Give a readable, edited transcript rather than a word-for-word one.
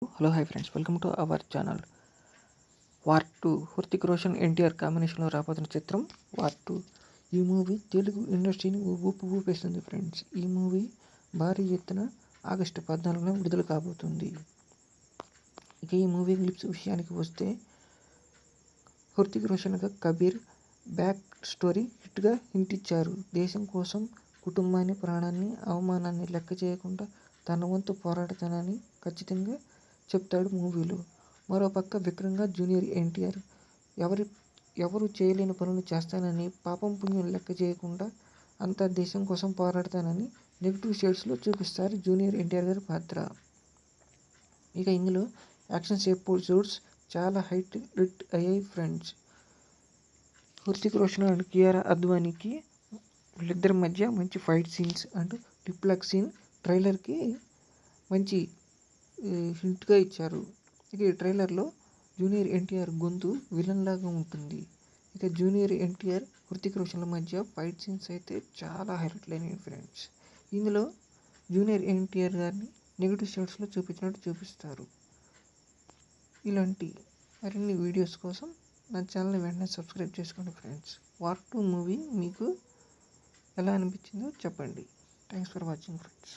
Hello hi friends, welcome to our channel. War 2 Hrithik Roshan NTR కాంబినేషన్లో రాబోతున్న చిత్రం వార్ 2. ఈ మూవీ తెలుగు ఇండస్ట్రీని ఊపేస్తుంది ఫ్రెండ్స్. ఈ మూవీ భారీ ఎత్తున ఆగస్టు 14న విడుదల కాబోతుంది. ఇక ఈ మూవీ క్లిప్స్ విషయానికి వస్తే, హృతిక్ రోషన్గా కబీర్ బ్యాక్ స్టోరీ హిట్గా హింటిచ్చారు. దేశం కోసం కుటుంబాన్ని, ప్రాణాన్ని, అవమానాన్ని లెక్క చేయకుండా తన వంతు పోరాడతానని ఖచ్చితంగా చెప్తాడు మూవీలో. మరోపక్క విక్రమ్గా జూనియర్ ఎన్టీఆర్ ఎవరు చేయలేని పనులు చేస్తానని, పాపం పుణ్యం లెక్క చేయకుండా అంతా దేశం కోసం పోరాడతానని నెగిటివ్ షేడ్స్లో చూపిస్తారు జూనియర్ ఎన్టీఆర్ గారి పాత్ర. ఇక ఇందులో యాక్షన్స్ ఎపిసోడ్స్ చాలా హిట్ అయ్యాయి ఫ్రెండ్స్. హృతిక్ రోషన్ అండ్ కియారా అద్వానీకి వీళ్ళిద్దరి మధ్య మంచి fight scenes and lip lock scene ట్రైలర్కి మంచి హింట్గా ఇచ్చారు. ఇక ఈ ట్రైలర్లో జూనియర్ ఎన్టీఆర్ గొంతు విలన్ లాగా ఉంటుంది. ఇక జూనియర్ ఎన్టీఆర్, హృతిక్ రోషన్ల మధ్య ఫైట్ సీన్స్ అయితే చాలా హైలైట్ అయినాయి ఫ్రెండ్స్. ఇందులో జూనియర్ ఎన్టీఆర్ గారిని నెగిటివ్ షేడ్స్లో చూపిస్తారు. ఇలాంటి మరిన్ని వీడియోస్ కోసం నా ఛానల్ని వెంటనే సబ్స్క్రైబ్ చేసుకోండి ఫ్రెండ్స్. వార్ 2 మూవీ మీకు ఎలా అనిపించిందో చెప్పండి. Thanks for watching friends.